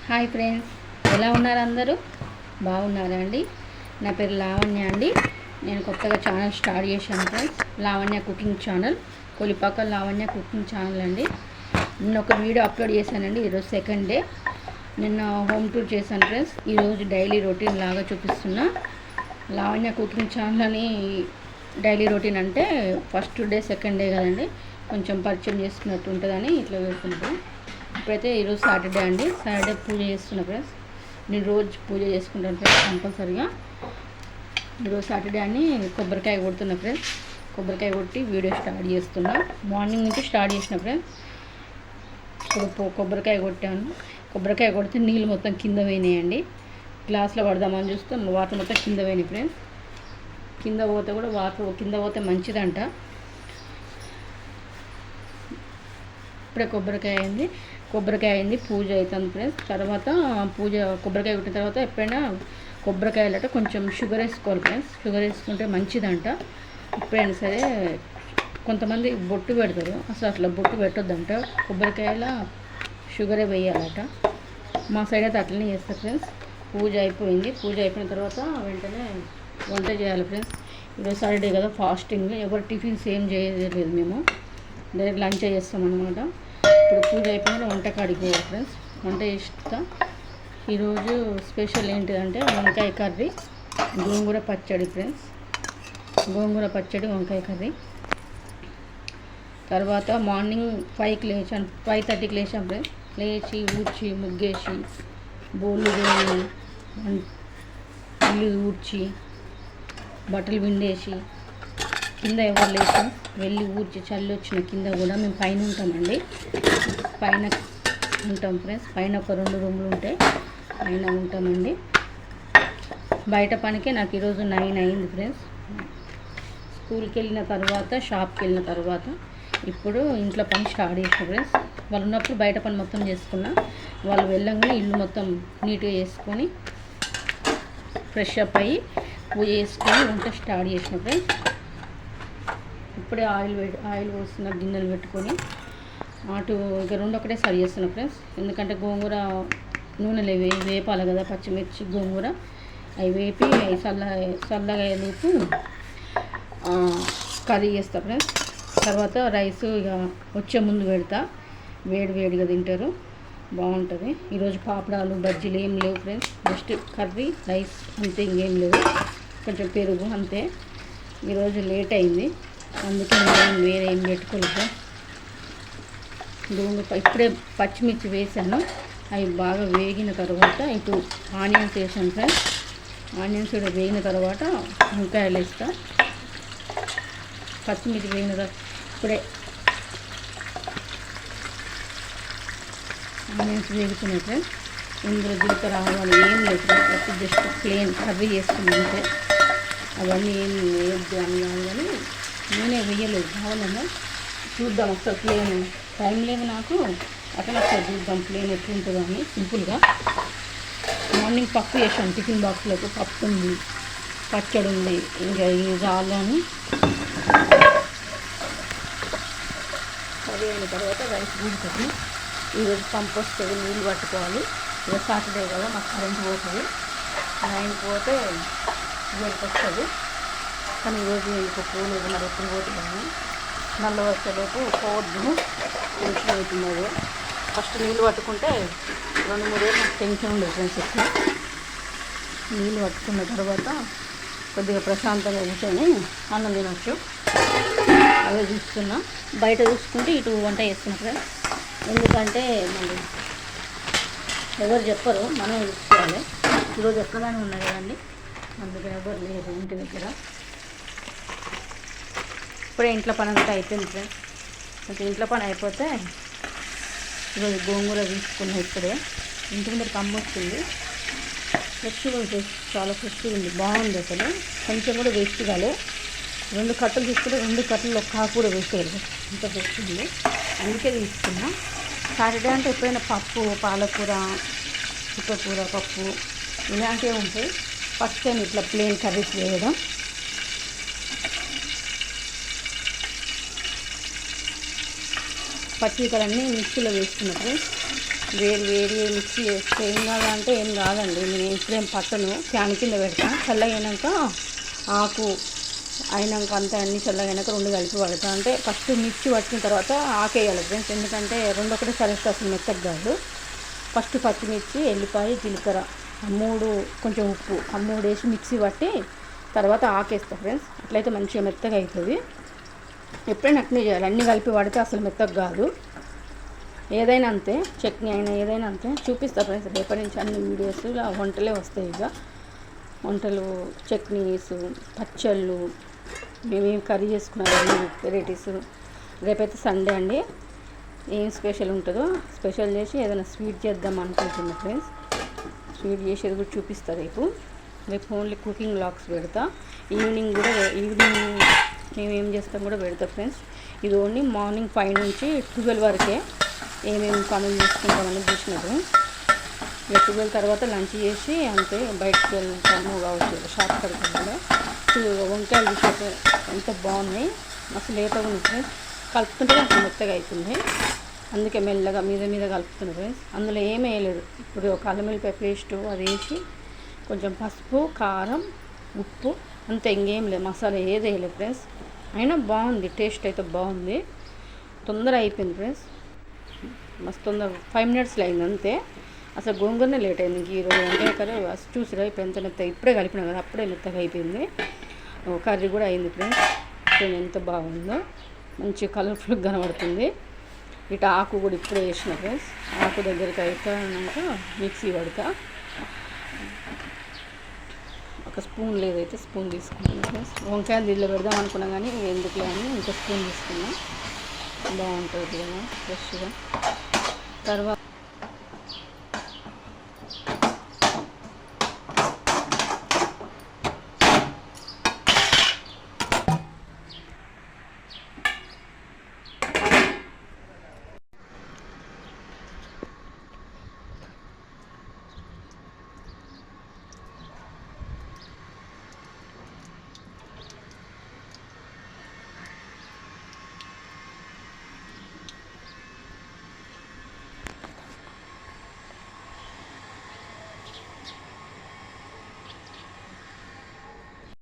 Hi friends, ఎలా ఉన్నారు అందరూ? బాగున్నారా అండి? నా పేరు లావణ్య అండి. నేను కొత్తగా ఛానల్ స్టార్ట్ చేశాను friends. Lavanya cooking channel, Kolipaka Lavanya cooking channel అండి. నిన్న ఒక వీడియో అప్లోడ్ చేశానండి. ఈరోజు సెకండ్ డే. నిన్న హోమ్ టూర్ చేశాను ఫ్రెండ్స్. ఈరోజు డైలీ రొటీన్ లాగా చూపిస్తున్నా. లావణ్య కుకింగ్ ఛానల్ అని డైలీ రొటీన్ అంటే ఫస్ట్ డే సెకండ్ డే కదండి, కొంచెం పరిచయం చేసుకున్నట్టు ఉంటుందని ఇట్లా వేసుకుంటాం. ఇప్పుడైతే ఈరోజు సాటర్డే అండి. సాటర్డే పూజ చేస్తున్నా ఫ్రెండ్స్. నేను రోజు పూజ చేసుకుంటాను ఫ్రెండ్స్ కంపల్సరిగా. ఈరోజు సాటర్డే అని కొబ్బరికాయ కొడుతున్నా ఫ్రెండ్స్. కొబ్బరికాయ కొట్టి వీడియో స్టార్ట్ చేస్తున్నా. మార్నింగ్ నుంచి స్టార్ట్ చేసిన ఫ్రెండ్స్. ఇప్పుడు కొబ్బరికాయ కొట్టాను. కొబ్బరికాయ కొడితే నీళ్ళు మొత్తం కింద పోయినాయండి. గ్లాస్లో పడదామని చూస్తే వాటర్ మొత్తం కింద పోయినాయి ఫ్రెండ్స్. కింద పోతే కూడా వాటర్ కింద పోతే మంచిదంట. ఇప్పుడే కొబ్బరికాయ అయింది, పూజ అవుతుంది ఫ్రెండ్స్. తర్వాత పూజ కొబ్బరికాయ కొట్టిన తర్వాత ఎప్పుడైనా కొబ్బరికాయలట కొంచెం షుగర్ వేసుకోవాలి ఫ్రెండ్స్. షుగర్ వేసుకుంటే మంచిదంట. ఎప్పుడైనా సరే కొంతమంది బొట్టు పెడతారు, అసలు అట్లా బొట్టు పెట్టొద్దంట. కొబ్బరికాయల షుగరే వేయాలట. మా సైడ్ అయితే అట్లనే చేస్తారు ఫ్రెండ్స్. పూజ అయిపోయింది. పూజ అయిపోయిన తర్వాత వెంటనే వంట చేయాలి ఫ్రెండ్స్. ఈరోజు సాటర్డే కదా, ఫాస్టింగ్. ఎవరు టిఫిన్స్ ఏం చేయలేదు, మేము డైరెక్ట్ లంచ్ చేస్తాం అనమాట. ఇప్పుడు పూజ అయిపోయిన వంట కాడికి పోవాలి ఫ్రెండ్స్. వంట చేస్తా. ఈరోజు స్పెషల్ ఏంటిదంటే వంకాయ కర్రీ, గోంగూర పచ్చడి ఫ్రెండ్స్. గోంగూర పచ్చడి, వంకాయ కర్రీ. తర్వాత మార్నింగ్ 5కి లేచాను, 5:30కి లేచాను ఫ్రెండ్స్. లేచి ఊడ్చి ముగ్గేసి బోళ్ళు తోమి ఇల్లు ఊడ్చి బట్టలు పిండేసి కింద ఎవరు లేచాం వెళ్ళి ఊడ్చి చల్లి వచ్చిన కింద కూడా మేము పైన ఉంటామండి. పైన ఉంటాం ఫ్రెండ్స్. పైన ఒక 2 రూములు ఉంటాయి, పైన ఉంటామండి. బయట పనికే నాకు ఈరోజు 9 అయింది ఫ్రెండ్స్. స్కూల్కి వెళ్ళిన తర్వాత, షాప్కి వెళ్ళిన తర్వాత ఇప్పుడు ఇంట్లో పని స్టార్ట్ చేసిన ఫ్రెండ్స్. వాళ్ళు ఉన్నప్పుడు బయట పని మొత్తం చేసుకున్నా. వాళ్ళు వెళ్ళంగానే ఇల్లు మొత్తం నీట్గా చేసుకొని ఫ్రెష్ అప్ అయ్యి పూజ చేసుకొని వంట స్టార్ట్ చేసిన ఫ్రెండ్స్. ఇప్పుడే ఆయిల్ పోస్తున్న, గిన్నెలు పెట్టుకొని అటు ఇక 2 ఒకటే సరి చేస్తున్నా ఫ్రెండ్స్. ఎందుకంటే గోంగూర నూనెలో వేపాలి కదా, పచ్చిమిర్చి గోంగూర అవి వేపి చల్లగా లేపు కర్రీ చేస్తా ఫ్రెండ్స్. తర్వాత రైస్ ఇక వచ్చే ముందు పెడతా, వేడిగా తింటారు, బాగుంటుంది. ఈరోజు పాపడాలు బజ్జీలు ఏం లేవు ఫ్రెండ్స్. జస్ట్ కర్రీ రైస్ అంతే, ఇంకేం లేవు. కొంచెం పెరుగు అంతే. ఈరోజు లేట్ అయింది, అందుకే నేను వేరే ఏం పెట్టుకోలేదు. ఇప్పుడే పచ్చిమిర్చి వేసాను. అవి బాగా వేగిన తర్వాత ఇటు ఆనియన్స్ వేసాను ఫ్రెండ్స్. ఆనియన్స్ కూడా వేగిన తర్వాత వంకాయలు వేస్తా. పచ్చిమిర్చి వేగిన తర్వాత ఇప్పుడే ఆనియన్స్ వేగుతున్నాయి ఫ్రెండ్స్. ఇందులో జీలకర్ర ఆవాలు ఏం లేదు ఫ్రెండ్స్. జస్ట్ ప్లేన్ కర్రీ చేసుకున్నాను అంతే. అవన్నీ ఏం వేయద్దు అని కాదు, కానీ నేనే వేయలేదు. కావాలన్నా చూద్దాం ఒకసారి. ప్లేన్ టైం లేదు నాకు, అట్లా ఒకసారి చూద్దాం ప్లేన్ ఎట్లుంటుందో అని సింపుల్గా. మార్నింగ్ పప్పు చేసాను టిఫిన్ బాక్స్లోకి. పప్పు ఉంది, పచ్చడి ఉంది, ఇంకా ఈ రాళ్ళని కర్రీ అయిన తర్వాత రైస్ ఉడుకుతుంది. ఈరోజు పంపు వస్తుంది, నీళ్ళు పట్టుకోవాలి. ఇక సాటర్డే కదా, మాకు కరెంట్ పోతుంది. 9కి పోతే 12కి వస్తుంది. కానీ ఈరోజు ఇంకో పోలేదు, మరి ఎప్పుడు పోతున్నాము. నల్ల వచ్చేలోపు పోవద్దు, టెన్షన్ అవుతున్నారు. ఫస్ట్ నీళ్ళు పట్టుకుంటే 2-3 రోజులు నాకు టెన్షన్ ఉండదు ఫ్రెండ్స్. ఎక్కువ నీళ్ళు పట్టుకున్న తర్వాత కొద్దిగా ప్రశాంతంగా కూర్చొని అన్నం తినొచ్చు. అదే చూస్తున్నా. బయట చూసుకుంటే ఇటు వంట చేస్తున్నా ఫ్రెండ్స్. ఎందుకంటే మళ్ళీ ఎవరు చెప్పరు, మనం చూసుకోవాలి. ఈరోజు ఎక్కడైనా ఉన్నాయి కదండి, అందుకే ఎవరు లేరు ఇంటి దగ్గర. ఇప్పుడే ఇంట్లో పని అంతా అయిపోయింది ఫ్రెండ్స్. కొంచెం ఇంట్లో పని అయిపోతే ఈరోజు గోంగూర తీసుకున్నా. ఇప్పుడే ఇంటి ముందరికి అమ్మ వచ్చింది. ఫ్రెష్గా ఉంది, చాలా ఫ్రెష్గా ఉంది, బాగుంది అసలు. కొంచెం కూడా వేస్ట్ కాలే. 2 కట్టలు తీసుకుంటే 2 కట్టలు ఒక కాకు కూడా వేస్ట్ కాలేదు, ఇంత ఫ్రెష్ ఉంది. అందుకే తీసుకున్నా. సాటర్డే అంటే ఎప్పుడైనా పప్పు, పాలకూర, చుక్కకూర, పప్పు ఇలాంటివి ఉంటాయి. ఫస్ట్ టైం ఇట్లా ప్లేన్ కర్రీస్ వేయడం. పచ్చికలన్నీ మిక్సీలో వేసుకున్నప్పుడు వేడి వేడి మిక్సీ వేస్తే ఏం కాదంటే ఏం కాదండి. నేను ఇప్పుడేం పట్టను, ఫ్యాన్ కింద పెడతాను. చల్లగైనాక ఆకు అయినాక అంతా అన్ని చల్లగైనాక రెండు కలిపి పడతా. అంటే ఫస్ట్ మిక్సీ పట్టిన తర్వాత ఆకేయాలి ఫ్రెండ్స్, ఎందుకంటే రెండు ఒకటేసారి వేస్తే అసలు మెత్తగా కాదు. ఫస్ట్ పచ్చిమిర్చి, ఎల్లిపాయ, జీలకర్ర మూడు, కొంచెం ఉప్పు మూడు వేసి మిక్సీ పట్టి తర్వాత ఆకేస్తా ఫ్రెండ్స్. అట్లయితే మంచిగా మెత్తగా అవుతుంది. ఎప్పుడైనా అట్నే చేయాలి, అన్నీ కలిపి పడితే అసలు మెత్తగా కాదు. ఏదైనా అంతే, చట్నీ అయినా ఏదైనా అంతే. చూపిస్తా ఫ్రెండ్స్ రేపటి నుంచి అన్ని వీడియోస్ వంటలే వస్తాయి. ఇక వంటలు, చట్నీస్, పచ్చళ్ళు, మేమేం కర్రీ చేసుకున్నాం వెరైటీస్. రేపైతే సండే అండి, ఏం స్పెషల్ ఉంటుందో స్పెషల్ చేసి ఏదైనా స్వీట్ చేద్దాం అనుకుంటున్నా ఫ్రెండ్స్. స్వీట్ చేసేది కూడా చూపిస్తా రేపు ఓన్లీ కుకింగ్ వ్లాగ్స్ పెడతా. ఈవినింగ్ మేమేం చేస్తాం కూడా పెడతా ఫ్రెండ్స్. ఇది ఓన్లీ మార్నింగ్ 5 నుంచి 12 వరకే ఏమేమి పనులు చేసుకుంటామని చూసినారు. ఇక 12 తర్వాత లంచ్ చేసి అంతే బయటకు వెళ్తాము కావచ్చు, షాప్ కడుతుంది కూడా. వంకాయలు చూసే ఎంత బాగున్నాయి, అసలు లేతగా ఉంది ఫ్రెండ్స్. కలుపుతుంటే అసలు మెత్తగా అవుతుంది, అందుకే మెల్లగా మీద కలుపుతున్నాను ఫ్రెండ్స్. అందులో ఏమీ వేయలేదు. ఇప్పుడు ఒక అల్లం వెల్లిపాయ పేస్ట్ అది వేసి కొంచెం పసుపు, కారం, ఉప్పు అంతే, ఇంకేం లేదు, మసాలా ఏది వేయలేదు ఫ్రెండ్స్. అయినా బాగుంది, టేస్ట్ అయితే బాగుంది. తొందర అయిపోయింది ఫ్రెండ్స్, మస్తు తొందర 5 మినిట్స్లో అయింది అంతే. అసలు గోంగూరనే లేట్ అయింది. ఇంక ఈరోజు వంకాయ కర్రీ చూసిరా ఇప్పుడు ఎంత మెత్తగా, ఇప్పుడే కలిపినా కదా అప్పుడే మెత్తగా అయిపోయింది. కర్రీ కూడా అయింది ఫ్రెండ్స్. ఎంత బాగుందో, మంచి కలర్ఫుల్గా కనబడుతుంది. ఇటు ఆకు కూడా ఇప్పుడే వేసిన ఫ్రెండ్స్. ఆకు దగ్గరికి అయిపోయాక మిక్సీ పడతా. ఒక స్పూన్ లేదైతే స్పూన్ తీసుకున్నాను ఫ్రెండ్స్. వంకాయలు దీనిలో పెడదాం అనుకున్నా కానీ ఎందుకులే అని ఇంకో స్పూన్ తీసుకున్నా, బాగుంటుంది కదా ఫ్రెష్గా. తర్వాత